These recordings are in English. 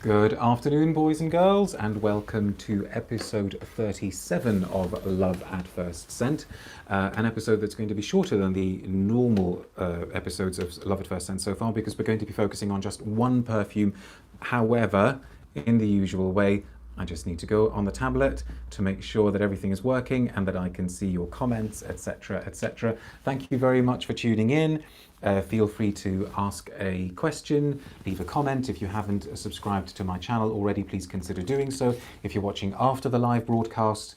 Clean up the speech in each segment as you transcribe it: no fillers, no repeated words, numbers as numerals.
Good afternoon, boys and girls, and welcome to episode 37 of Love at First Scent, an episode that's going to be shorter than the normal episodes of Love at First Scent so far, because we're going to be focusing on just one perfume. However, in the usual way, I just need to go on the tablet to make sure that everything is working and that I can see your comments, etc., etc. Thank you very much for tuning in. Feel free to ask a question, leave a comment. If you haven't subscribed to my channel already, please consider doing so. If you're watching after the live broadcast,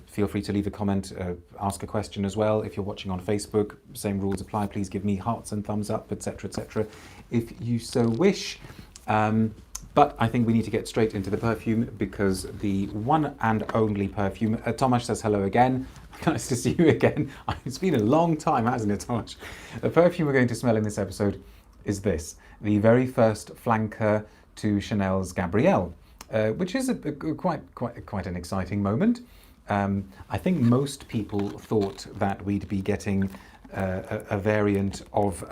feel free to leave a comment, ask a question as well. If you're watching on Facebook, same rules apply. Please give me hearts and thumbs up, etc., etc., if you so wish. But I think we need to get straight into the perfume, because the one and only perfume, Tomasz says hello again. Nice to see you again. It's been a long time, hasn't it, Tomasz? The perfume we're going to smell in this episode is this, the very first flanker to Chanel's Gabrielle, which is quite an exciting moment. I think most people thought that we'd be getting a variant of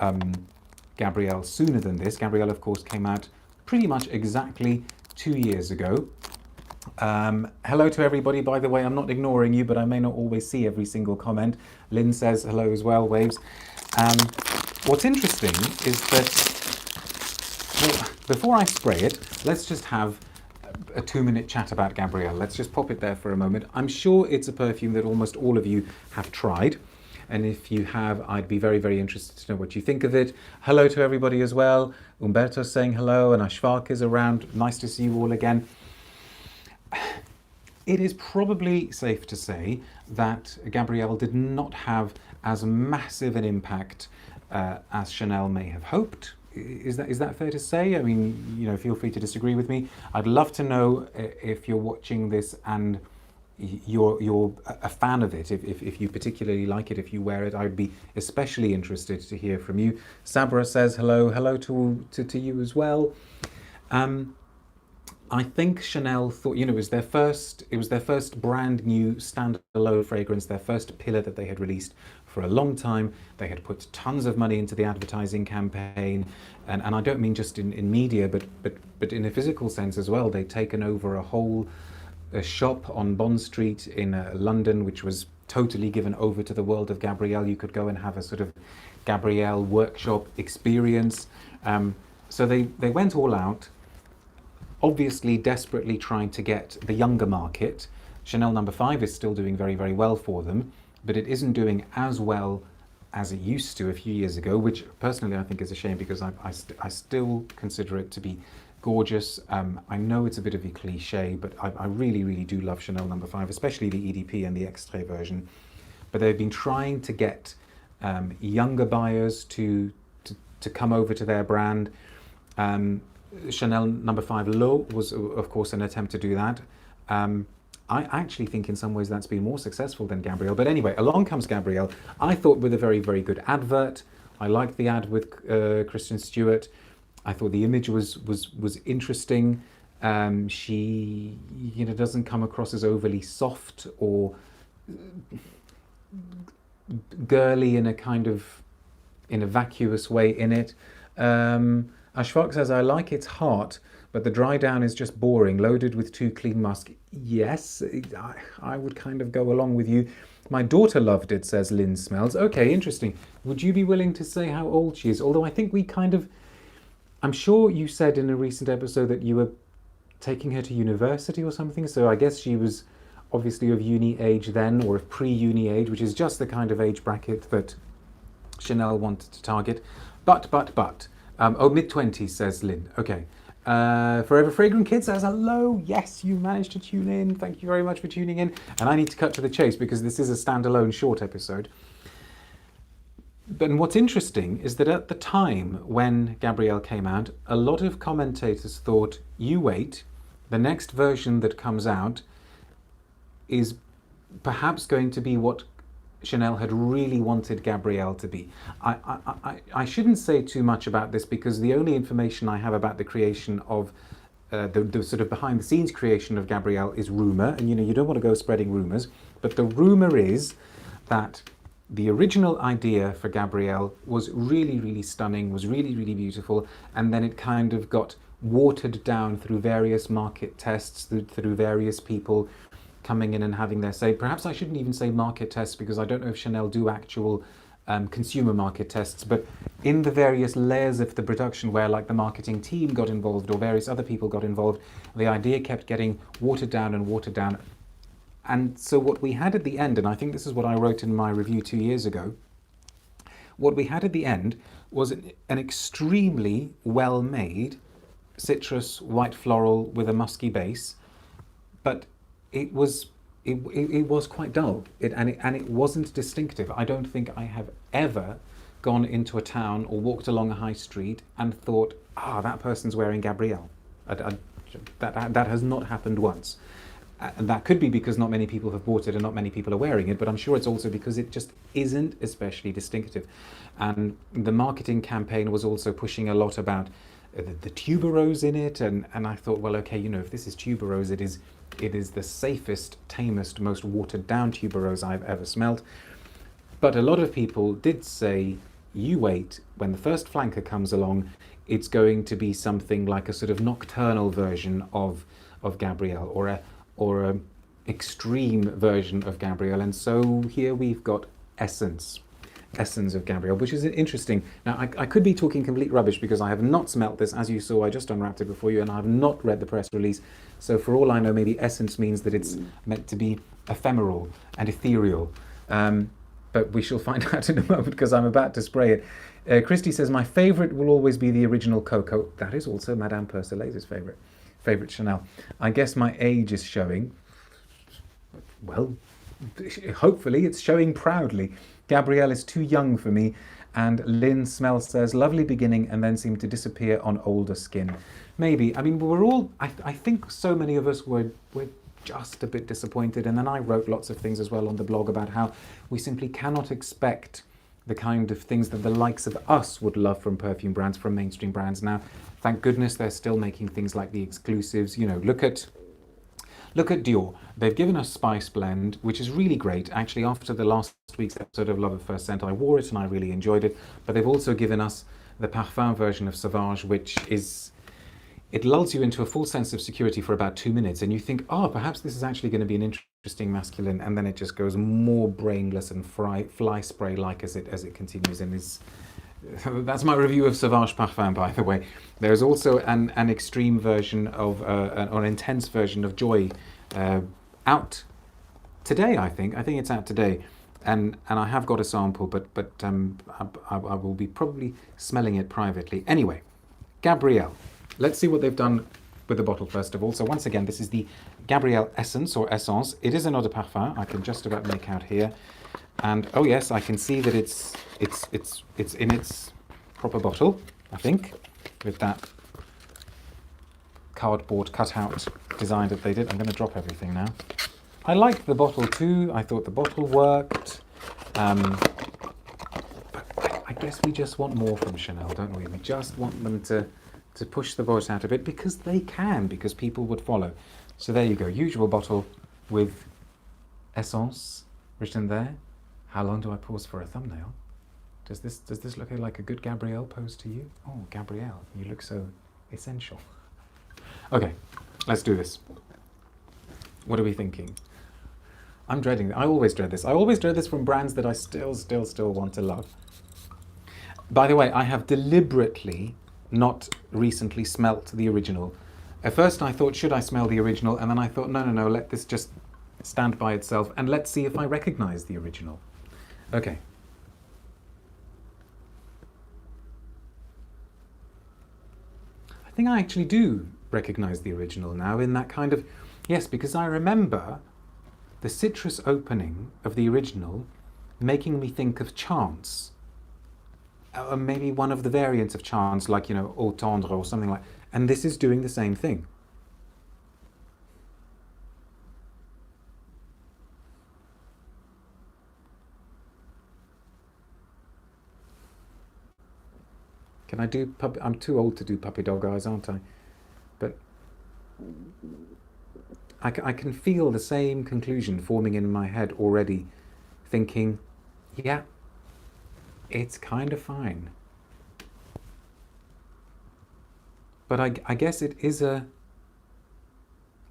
Gabrielle sooner than this. Gabrielle, of course, came out pretty much exactly 2 years ago. Hello to everybody, by the way. I'm not ignoring you, but I may not always see every single comment. Lynn says hello as well, waves. What's interesting is that, well, before I spray it, let's just have a 2-minute chat about Gabrielle. Let's just pop it there for a moment. I'm sure it's a perfume that almost all of you have tried. And if you have, I'd be very, very interested to know what you think of it. Hello to everybody as well. Umberto's saying hello, and Ashfaq is around. Nice to see you all again. It is probably safe to say that Gabrielle did not have as massive an impact as Chanel may have hoped. Is that fair to say? I mean, you know, feel free to disagree with me. I'd love to know if you're watching this and you're a fan of it, if you particularly like it, if you wear it. I'd be especially interested to hear from you. Sabra says hello to you as well. I think Chanel thought, you know, it was their first brand new standalone fragrance, their first pillar that they had released for a long time. They had put tons of money into the advertising campaign, and I don't mean just in media, but in a physical sense as well. They'd taken over a shop on Bond Street in London, which was totally given over to the world of Gabrielle. You could go and have a sort of Gabrielle workshop experience. So they went all out, obviously desperately trying to get the younger market. Chanel No. 5 is still doing very, very well for them, but it isn't doing as well as it used to a few years ago, which personally I think is a shame, because I still consider it to be gorgeous. I know it's a bit of a cliche, but I really, really do love Chanel No. 5, especially the EDP and the Extrait version. But they've been trying to get younger buyers to come over to their brand. Chanel No. 5 Low was, of course, an attempt to do that. I actually think in some ways that's been more successful than Gabrielle. But anyway, along comes Gabrielle. I thought with a very, very good advert. I liked the ad with Kristen Stewart. I thought the image was interesting. She, you know, doesn't come across as overly soft or girly in a vacuous way in it. Ashfaq says, I like its heart, but the dry down is just boring, loaded with 2 clean musks. Yes, I would kind of go along with you. My daughter loved it, says Lynn Smells. Okay, interesting. Would you be willing to say how old she is? Although I think I'm sure you said in a recent episode that you were taking her to university or something, so I guess she was obviously of uni age then, or of pre-uni age, which is just the kind of age bracket that Chanel wanted to target. But, mid-20s, says Lynn. Okay. Forever Fragrant Kid says hello. Yes, you managed to tune in. Thank you very much for tuning in. And I need to cut to the chase, because this is a standalone short episode. But what's interesting is that at the time when Gabrielle came out, a lot of commentators thought, you wait, the next version that comes out is perhaps going to be what Chanel had really wanted Gabrielle to be. I shouldn't say too much about this, because the only information I have about the creation of the sort of behind the scenes creation of Gabrielle is rumor, and you know, you don't want to go spreading rumors, but the rumor is that the original idea for Gabrielle was really, really stunning, was really, really beautiful, and then it kind of got watered down through various market tests, through various people coming in and having their say. Perhaps I shouldn't even say market tests, because I don't know if Chanel do actual consumer market tests, but in the various layers of the production where like the marketing team got involved or various other people got involved, the idea kept getting watered down and watered down. And so what we had at the end, and I think this is what I wrote in my review 2 years ago, what we had at the end was an extremely well-made citrus white floral with a musky base, but it was quite dull, and it wasn't distinctive. I don't think I have ever gone into a town or walked along a high street and thought, that person's wearing Gabrielle. That has not happened once. And that could be because not many people have bought it and not many people are wearing it, but I'm sure it's also because it just isn't especially distinctive. And the marketing campaign was also pushing a lot about the tuberose in it, and I thought, well, okay, if this is tuberose, it is the safest, tamest, most watered down tuberose I've ever smelt. But a lot of people did say, you wait, when the first flanker comes along, it's going to be something like a sort of nocturnal version of Gabrielle, or a extreme version of Gabrielle. And so here we've got Essence of Gabrielle, which is interesting. Now, I could be talking complete rubbish because I have not smelt this. As you saw, I just unwrapped it before you, and I have not read the press release. So for all I know, maybe Essence means that it's meant to be ephemeral and ethereal. But we shall find out in a moment, because I'm about to spray it. Christy says, my favourite will always be the original Cocoa. That is also Madame Persolaise's favourite Chanel. I guess my age is showing. Well, hopefully it's showing proudly. Gabrielle is too young for me. And Lynn Smell says, lovely beginning and then seemed to disappear on older skin. Maybe. I mean, we're all, I think so many of us were just a bit disappointed. And then I wrote lots of things as well on the blog about how we simply cannot expect the kind of things that the likes of us would love from perfume brands, from mainstream brands. Now, thank goodness they're still making things like the exclusives. Look at Dior. They've given us Spice Blend, which is really great. Actually, after the last week's episode of Love at First Scent, I wore it and I really enjoyed it. But they've also given us the Parfum version of Sauvage, which it lulls you into a full sense of security for about 2 minutes, and you think, perhaps this is actually going to be an interesting masculine, and then it just goes more brainless and fly spray-like as it continues, and that's my review of Sauvage Parfum, by the way. There's also an extreme version of, an intense version of Joy out today, I think. I think it's out today. And I have got a sample, but I will be probably smelling it privately. Anyway, Gabrielle. Let's see what they've done with the bottle first of all. So once again, this is the Gabrielle Essence or Essence. It is an eau de parfum. I can just about make out here. And oh yes, I can see that it's in its proper bottle, I think, with that cardboard cutout design that they did. I'm going to drop everything now. I liked the bottle too. I thought the bottle worked. But I guess we just want more from Chanel, don't we? We just want them to push the voice out of it, because they can, because people would follow. So there you go, usual bottle with Essence written there. How long do I pause for a thumbnail? Does this look like a good Gabrielle pose to you? Oh, Gabrielle, you look so essential. Okay, let's do this. What are we thinking? I'm dreading it. I always dread this. I always dread this from brands that I still want to love. By the way, I have deliberately not recently smelt the original. At first I thought, should I smell the original? And then I thought, no, let this just stand by itself and let's see if I recognize the original. Okay. I think I actually do recognize the original now in that kind of, yes, because I remember the citrus opening of the original making me think of Chance. Maybe one of the variants of Chance, like, Eau Tendre or something like, and this is doing the same thing. Can I do I'm too old to do puppy dog eyes, aren't I? But I can feel the same conclusion forming in my head already, thinking, yeah, it's kind of fine. But I guess it is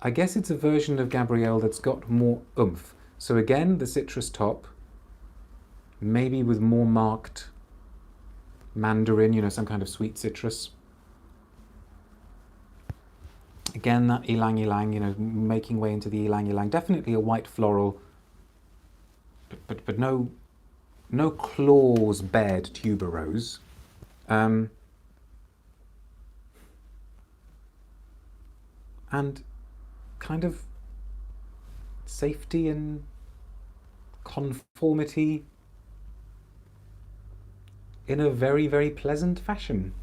I guess it's a version of Gabrielle that's got more oomph. So again, the citrus top, maybe with more marked mandarin, some kind of sweet citrus. Again, that ylang ylang, making way into the ylang ylang. Definitely a white floral, but no claws bared tuberose. And kind of safety and conformity in a very, very pleasant fashion.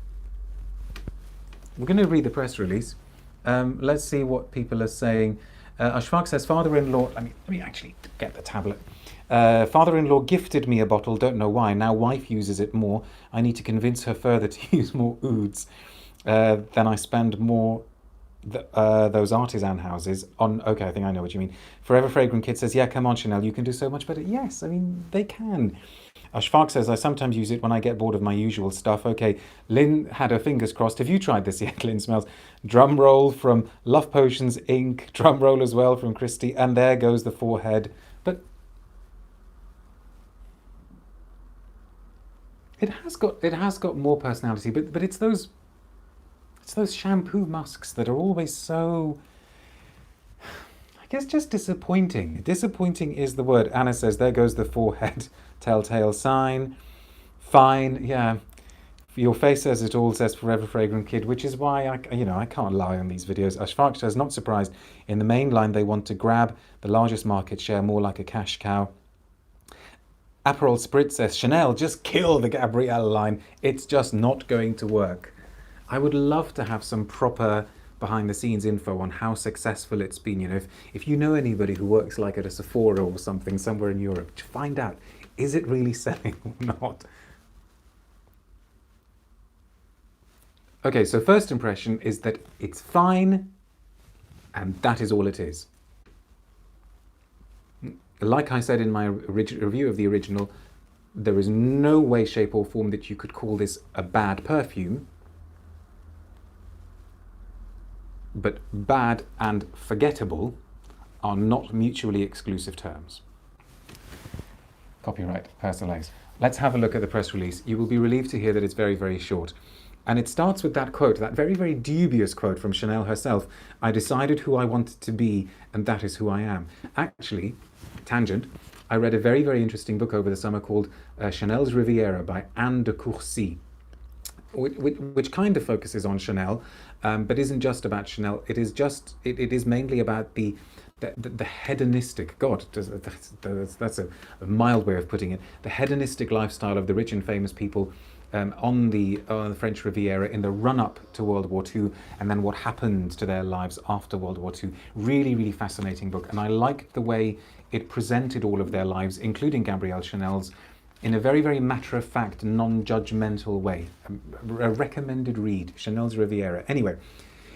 We're going to read the press release. Let's see what people are saying. Ashfaq says, father-in-law, let me actually get the tablet. Father-in-law gifted me a bottle, don't know why. Now wife uses it more. I need to convince her further to use more ouds. Then I spend more those artisan houses on. Okay, I think I know what you mean. Forever Fragrant Kid says, yeah, come on, Chanel, you can do so much better. Yes, I mean, they can. Ashfaq says, I sometimes use it when I get bored of my usual stuff. Okay, Lynn had her fingers crossed. Have you tried this yet? Lynn smells. Drum roll from Love Potions Inc. Drum roll as well from Christy. And there goes the forehead. But it has got more personality. But it's those shampoo musks that are always so, I guess, just disappointing. Disappointing is the word. Anna says, there goes the forehead. Telltale sign. Fine, yeah. Your face says it all, says Forever Fragrant Kid, which is why I can't lie on these videos. Ashfaq says, not surprised. In the main line, they want to grab the largest market share, more like a cash cow. Aperol Spritz says, Chanel, just kill the Gabrielle line. It's just not going to work. I would love to have some proper behind-the-scenes info on how successful it's been. If you know anybody who works like at a Sephora or something somewhere in Europe, to find out, is it really selling or not? Okay, so first impression is that it's fine, and that is all it is. Like I said in my review of the original, there is no way, shape, or form that you could call this a bad perfume. But bad and forgettable are not mutually exclusive terms. Copyright, Persolaise. Let's have a look at the press release. You will be relieved to hear that it's very, very short. And it starts with that quote, that very, very dubious quote from Chanel herself. I decided who I wanted to be, and that is who I am. Actually, tangent, I read a very, very interesting book over the summer called Chanel's Riviera by Anne de Courcy, which kind of focuses on Chanel, but isn't just about Chanel. It is mainly about the hedonistic, God, that's a mild way of putting it, the hedonistic lifestyle of the rich and famous people on the French Riviera in the run-up to World War II, and then what happened to their lives after World War II. Really, really fascinating book, and I liked the way it presented all of their lives, including Gabrielle Chanel's, in a very, very matter-of-fact, non-judgmental way. A recommended read, Chanel's Riviera. Anyway,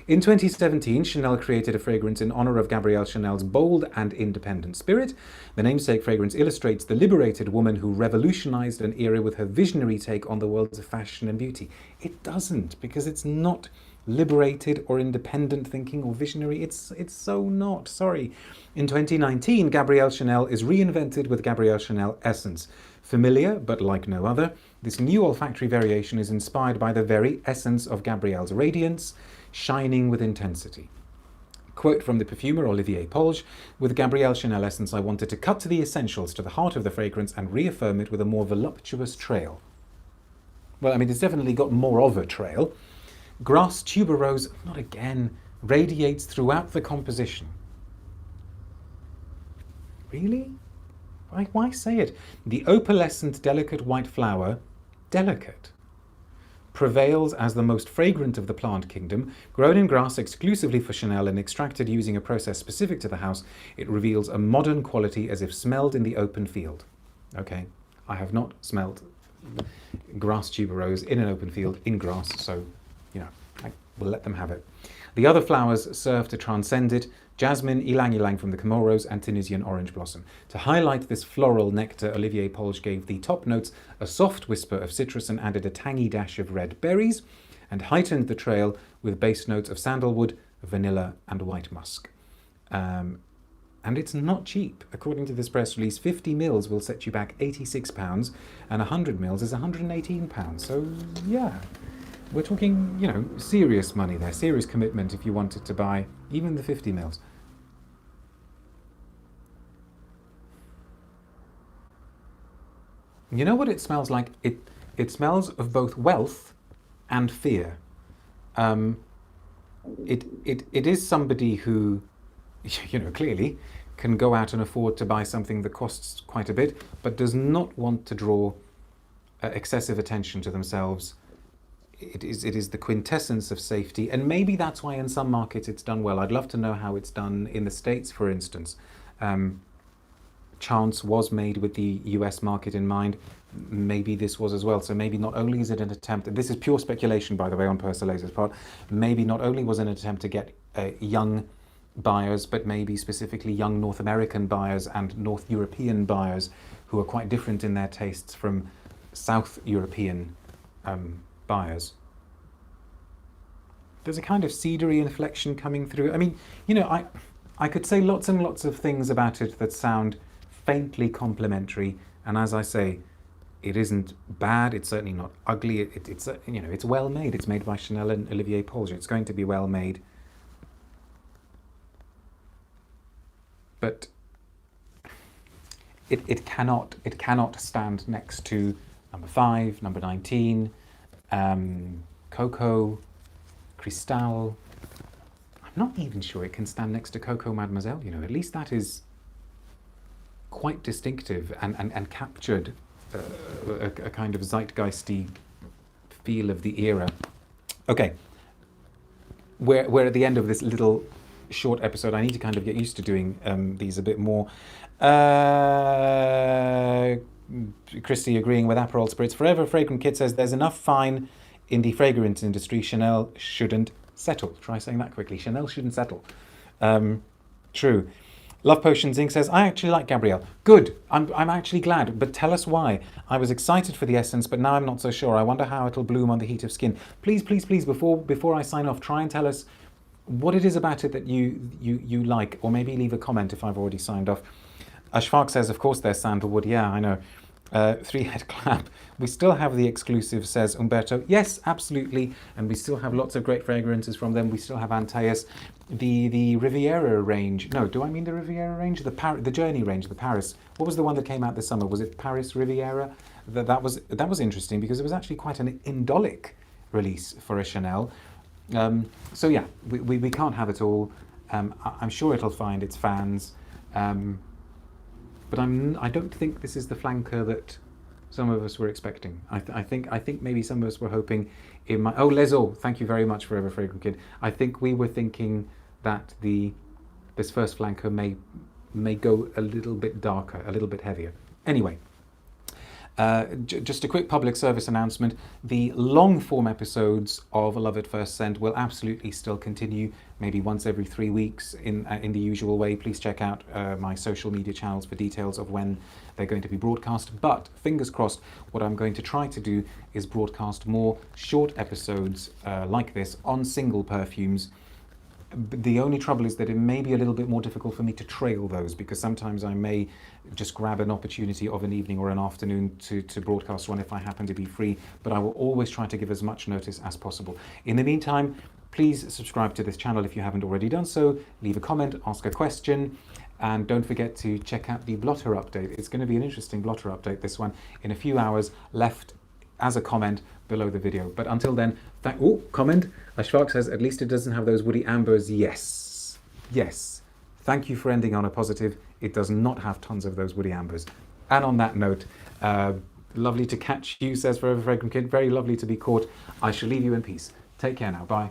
in 2017, Chanel created a fragrance in honor of Gabrielle Chanel's bold and independent spirit. The namesake fragrance illustrates the liberated woman who revolutionized an era with her visionary take on the worlds of fashion and beauty. It doesn't, because it's not liberated or independent thinking or visionary. It's so not, sorry. In 2019, Gabrielle Chanel is reinvented with Gabrielle Chanel Essence. Familiar, but like no other, this new olfactory variation is inspired by the very essence of Gabrielle's radiance, shining with intensity. Quote from the perfumer Olivier Polge, with Gabrielle Chanel Essence, I wanted to cut to the essentials, to the heart of the fragrance, and reaffirm it with a more voluptuous trail. Well, I mean, it's definitely got more of a trail. Grass tuberose, not again, radiates throughout the composition. Really? Why say it? The opalescent, delicate white flower, delicate, prevails as the most fragrant of the plant kingdom. Grown in grass exclusively for Chanel and extracted using a process specific to the house, it reveals a modern quality as if smelled in the open field. Okay, I have not smelled grass tuberose in an open field in grass, so, I will let them have it. The other flowers serve to transcend it: jasmine, ylang ylang from the Comoros, and Tunisian orange blossom. To highlight this floral nectar, Olivier Polge gave the top notes a soft whisper of citrus and added a tangy dash of red berries, and heightened the trail with base notes of sandalwood, vanilla, and white musk. And it's not cheap. According to this press release, 50 mils will set you back £86, and 100 mils is £118. So, yeah, we're talking, you know, serious money there, serious commitment if you wanted to buy even the 50 mils. You know what it smells like? It smells of both wealth and fear. It is somebody who, you know, clearly can go out and afford to buy something that costs quite a bit, but does not want to draw excessive attention to themselves. It is the quintessence of safety, and maybe that's why in some markets it's done well. I'd love to know how it's done in the States, for instance. Chance was made with the US market in mind. Maybe this was as well. So maybe not only is it an attempt, and this is pure speculation, by the way, on Persolaise's part, maybe not only was it an attempt to get young buyers, but maybe specifically young North American buyers and North European buyers who are quite different in their tastes from South European buyers. There's a kind of cedary inflection coming through. I mean, you know, I could say lots and lots of things about it that sound faintly complimentary, and as I say, it isn't bad. It's certainly not ugly. It's you know, it's well made. It's made by Chanel and Olivier Polge. It's going to be well made. But it cannot stand next to number 5, number 19, Coco, Cristal. I'm not even sure it can stand next to Coco Mademoiselle. You know, at least that is quite distinctive and captured a kind of zeitgeisty feel of the era. Okay, we're at the end of this little short episode. I need to kind of get used to doing these a bit more. Christy agreeing with Aperol Spritz. Forever Fragrant Kid says there's enough fine in the fragrance industry. Chanel shouldn't settle. Try saying that quickly. Chanel shouldn't settle. True. Love Potions Inc. says, I actually like Gabrielle. Good. I'm actually glad, but tell us why. I was excited for the essence, but now I'm not so sure. I wonder how it'll bloom on the heat of skin. Please, please, please, before I sign off, try and tell us what it is about it that you like, or maybe leave a comment if I've already signed off. Ashfaq says, of course there's sandalwood. Yeah, I know. Three Head Clap. We still have the exclusive, says Umberto. Yes, absolutely. And we still have lots of great fragrances from them. We still have Antaeus. The Riviera range. No, do I mean the Riviera range? The Journey range, the Paris. What was the one that came out this summer? Was it Paris Riviera? That was interesting because it was actually quite an indolic release for a Chanel. So yeah, we can't have it all. I'm sure it'll find its fans. But I don't think this is the flanker that some of us were expecting. I think maybe some of us were hoping it might. Oh, Lezo, thank you very much, Forever Fragrant Kid. I think we were thinking that this first flanker may go a little bit darker, a little bit heavier. Anyway, just a quick public service announcement. The long form episodes of Love at First Scent will absolutely still continue, maybe once every 3 weeks in the usual way. Please check out my social media channels for details of when they're going to be broadcast. But fingers crossed, what I'm going to try to do is broadcast more short episodes like this on single perfumes. The only trouble is that it may be a little bit more difficult for me to trail those, because sometimes I may just grab an opportunity of an evening or an afternoon to broadcast one if I happen to be free, but I will always try to give as much notice as possible. In the meantime, please subscribe to this channel if you haven't already done so, leave a comment, ask a question, and don't forget to check out the blotter update. It's going to be an interesting blotter update, this one, in a few hours, left as a comment below the video. But until then, comment. Ashfaq says, at least it doesn't have those woody ambers. Yes. Yes. Thank you for ending on a positive. It does not have tons of those woody ambers. And on that note, lovely to catch you, says Forever Fragrant Kid. Very lovely to be caught. I shall leave you in peace. Take care now. Bye.